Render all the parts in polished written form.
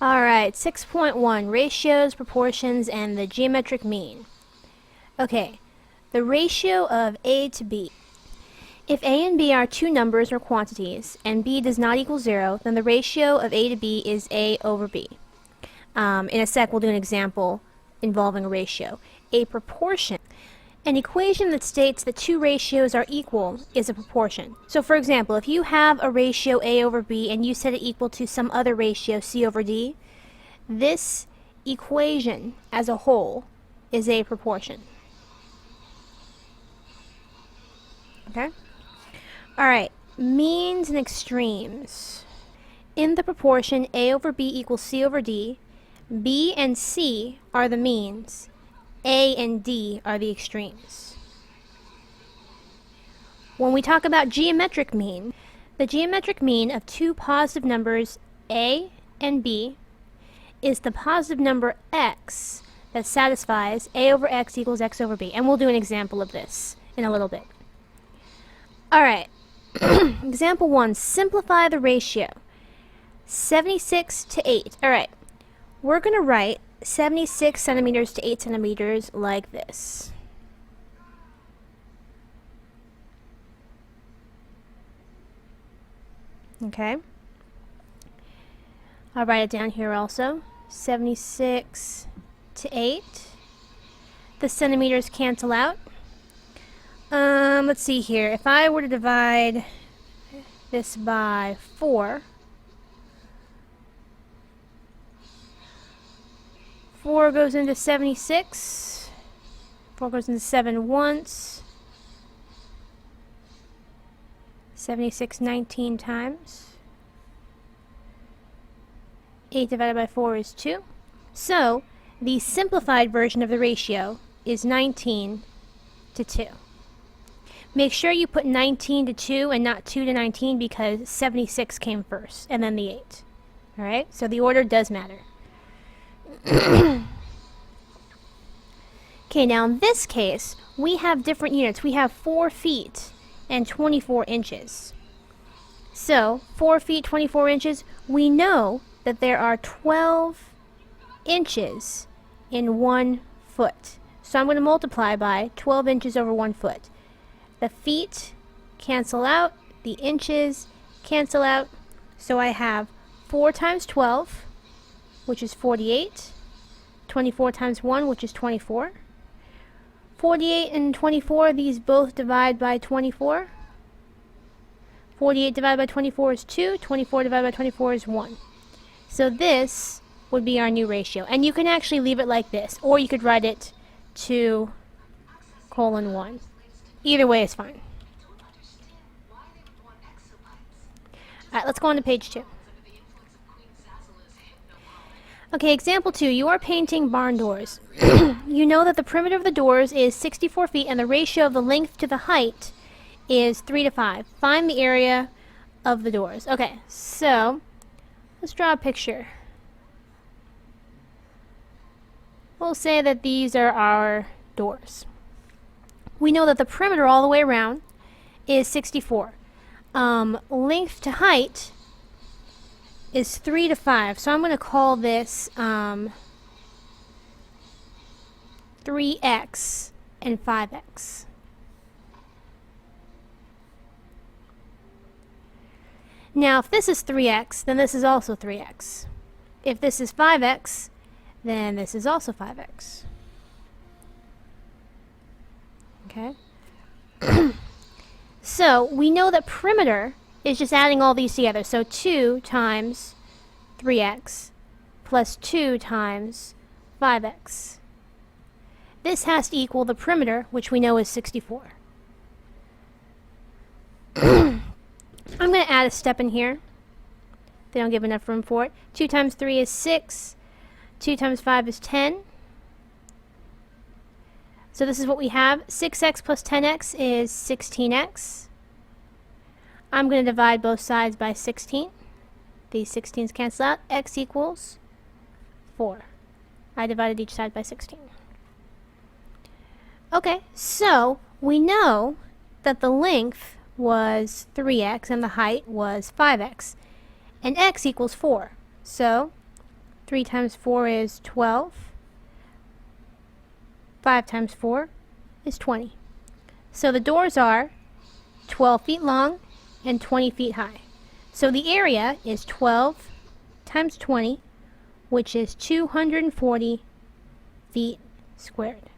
Alright, 6.1, ratios, proportions, and the geometric mean. Okay, the ratio of A to B. If A and B are two numbers or quantities, and B does not equal 0, then the ratio of A to B is A over B. In a sec, we'll do an example involving a ratio. A proportion. An equation that states that two ratios are equal is a proportion. So for example, if you have a ratio A over B and you set it equal to some other ratio C over D, this equation as a whole is a proportion. Okay? Alright, means and extremes. In the proportion A over B equals C over D, B and C are the means. A and D are the extremes. When we talk about geometric mean, the geometric mean of two positive numbers A and B is the positive number x that satisfies A over x equals x over B. And we'll do an example of this in a little bit. Alright, example 1, simplify the ratio. 76 to 8. Alright, we're going to write 76 centimeters to 8 centimeters like this. Okay. I'll write it down here also. 76 to 8. The centimeters cancel out. Let's see here. If I were to divide this by 4, 4 goes into 76. 4 goes into 7 once. 76 19 times. 8 divided by 4 is 2. So, the simplified version of the ratio is 19 to 2. Make sure you put 19 to 2 and not 2 to 19 because 76 came first and then the 8. Alright, so the order does matter. Okay, now in this case, we have different units. We have 4 feet and 24 inches. So, 4 feet, 24 inches, we know that there are 12 inches in 1 foot. So I'm going to multiply by 12 inches over 1 foot. The feet cancel out, the inches cancel out, so I have 4 times 12, which is 48, 24 times 1, which is 24. 48 and 24, these both divide by 24. 48 divided by 24 is 2, 24 divided by 24 is 1. So this would be our new ratio. And you can actually leave it like this, or you could write it 2:1. Either way is fine. Alright, let's go on to page 2. Okay, example 2. You are painting barn doors. You know that the perimeter of the doors is 64 feet and the ratio of the length to the height is 3 to 5. Find the area of the doors. Okay, so let's draw a picture. We'll say that these are our doors. We know that the perimeter all the way around is 64. Length to height is 3 to 5. So I'm going to call this 3x and 5x. Now if this is 3x, then this is also 3x. If this is 5x, then this is also 5x. Okay. So we know that perimeter is just adding all these together. So 2 times 3x plus 2 times 5x. This has to equal the perimeter, which we know is 64. I'm going to add a step in here. They don't give enough room for it. 2 times 3 is 6. 2 times 5 is 10. So this is what we have. 6x plus 10x is 16x. I'm going to divide both sides by 16. These 16s cancel out. X equals 4. I divided each side by 16. Okay, so we know that the length was 3x and the height was 5x. And x equals 4. So 3 times 4 is 12. 5 times 4 is 20. So the doors are 12 feet long and 20 feet high. So the area is 12 times 20, which is 240 feet squared.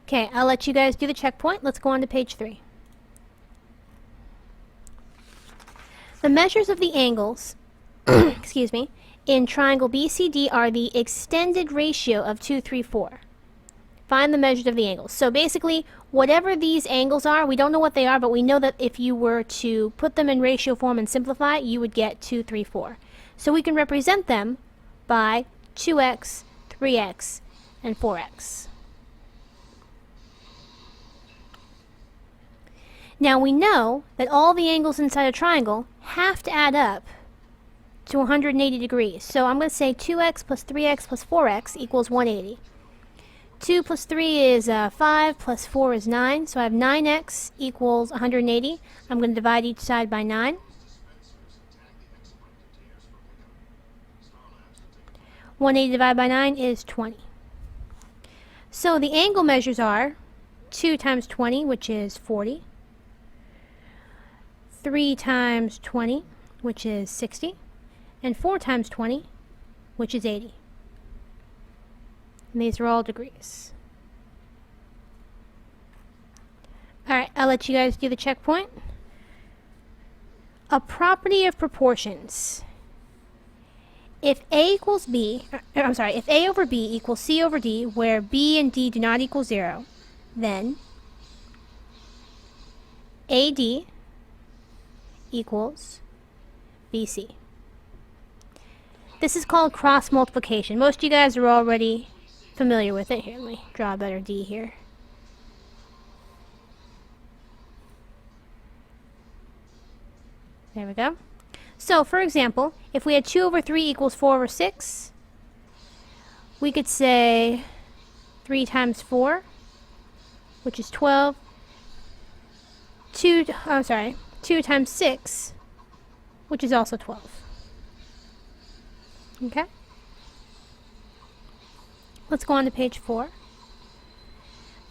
Okay, I'll let you guys do the checkpoint. Let's go on to page 3. The measures of the angles, excuse me, in triangle BCD are the extended ratio of 2, 3, 4. Find the measures of the angles. So basically, whatever these angles are, we don't know what they are, but we know that if you were to put them in ratio form and simplify, you would get 2, 3, 4. So we can represent them by 2x, 3x, and 4x. Now we know that all the angles inside a triangle have to add up to 180 degrees. So I'm going to say 2x plus 3x plus 4x equals 180. 2 plus 3 is 5, plus 4 is 9, so I have 9x equals 180. I'm going to divide each side by 9. 180 divided by 9 is 20. So the angle measures are 2 times 20, which is 40. 3 times 20, which is 60. And 4 times 20, which is 80. And these are all degrees. Alright, I'll let you guys do the checkpoint. A property of proportions. If A equals B, if A over B equals C over D, where B and D do not equal 0, then AD equals BC. This is called cross multiplication. Most of you guys are already familiar with it. Here, let me draw a better D here. There we go. So, for example, if we had 2 over 3 equals 4 over 6, we could say 3 times 4, which is 12. 2 times 6, which is also 12. Okay? Let's go on to page 4.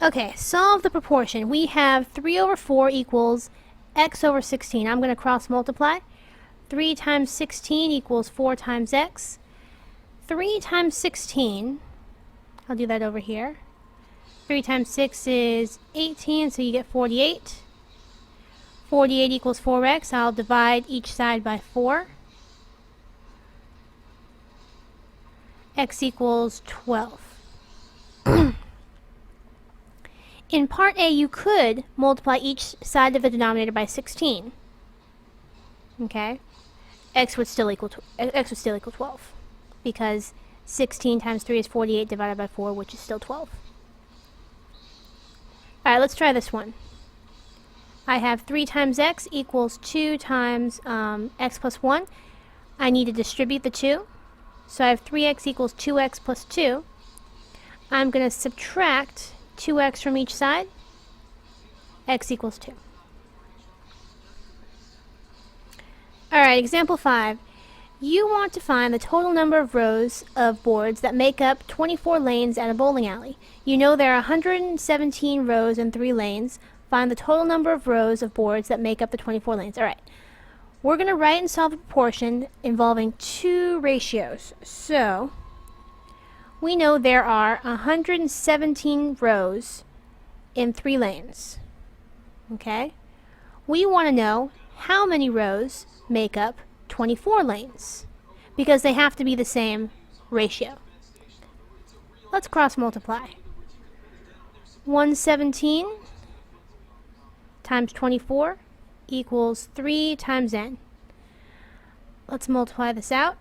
Okay, solve the proportion. We have 3 over 4 equals x over 16. I'm going to cross multiply. 3 times 16 equals 4 times x. 3 times 16, I'll do that over here. 3 times 6 is 18, so you get 48. 48 equals 4x. I'll divide each side by 4. X equals 12. In part A, you could multiply each side of the denominator by 16. Okay? X would still equal 12, because 16 times 3 is 48 divided by 4, which is still 12. Alright, let's try this one. I have 3 times x equals 2 times x plus 1. I need to distribute the 2. So I have 3x equals 2x plus 2. I'm going to subtract 2x from each side. X equals 2. Alright, example 5. You want to find the total number of rows of boards that make up 24 lanes at a bowling alley. You know there are 117 rows and 3 lanes. Find the total number of rows of boards that make up the 24 lanes. Alright. We're going to write and solve a proportion involving 2 ratios. So, we know there are 117 rows in 3 lanes. Okay? We want to know how many rows make up 24 lanes, because they have to be the same ratio. Let's cross multiply. 117 times 24 equals 3 times n. Let's multiply this out.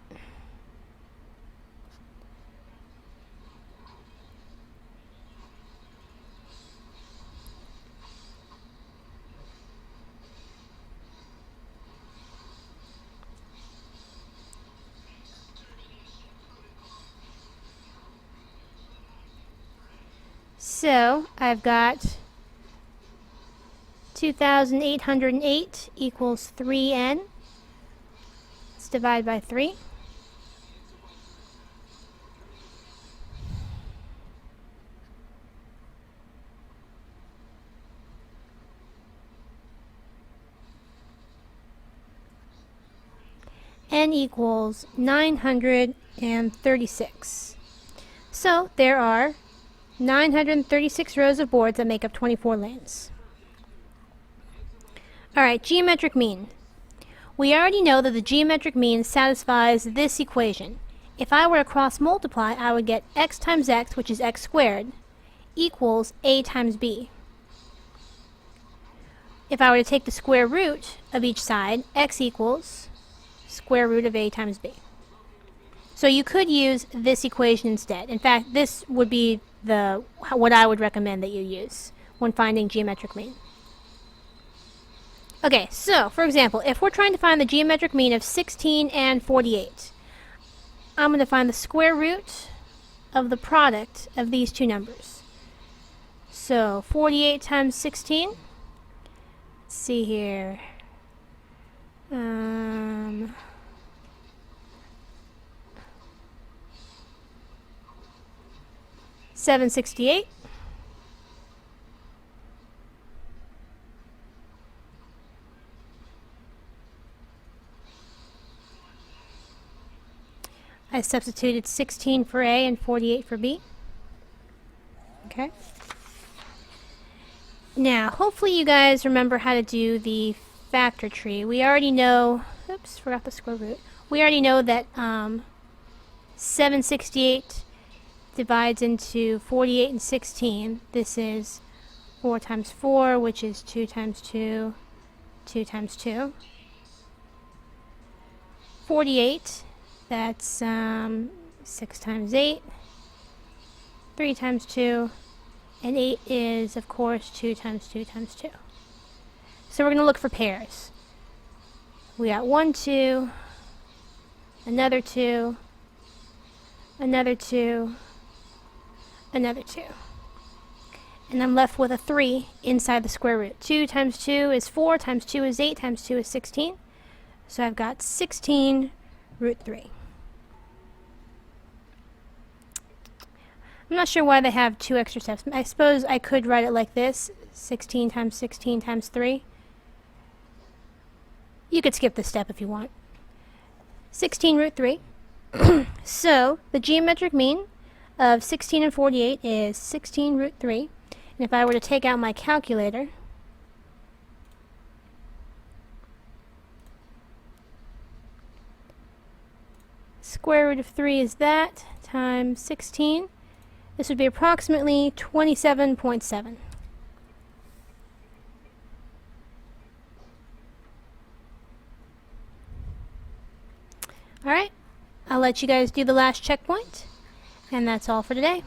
So I've got 2,808 equals 3n. Let's divide by 3. N equals 936. So there are 936 rows of boards that make up 24 lanes. Alright, geometric mean. We already know that the geometric mean satisfies this equation. If I were to cross multiply, I would get x times x, which is x squared, equals a times b. If I were to take the square root of each side, x equals square root of a times b. So you could use this equation instead. In fact, this would be what I would recommend that you use when finding geometric mean. Okay, so for example, if we're trying to find the geometric mean of 16 and 48, I'm going to find the square root of the product of these two numbers. So 48 times 16, let's see here, 768. I substituted 16 for A and 48 for B. Okay. Now, hopefully you guys remember how to do the factor tree. We already know, oops, forgot the square root. We already know that 768 divides into 48 and 16. This is 4 times 4, which is 2 times 2, 2 times 2. 48, that's 6 times 8, 3 times 2, and 8 is, of course, 2 times 2 times 2. So we're going to look for pairs. We got 1, 2, another 2, another 2, another 2. And I'm left with a 3 inside the square root. 2 times 2 is 4, times 2 is 8, times 2 is 16. So I've got 16 root 3. I'm not sure why they have 2 extra steps. I suppose I could write it like this, 16 times 16 times 3. You could skip this step if you want. 16 root 3. So the geometric mean of 16 and 48 is 16 root 3. And if I were to take out my calculator, square root of 3 is that, times 16. This would be approximately 27.7. Alright, I'll let you guys do the last checkpoint, and that's all for today.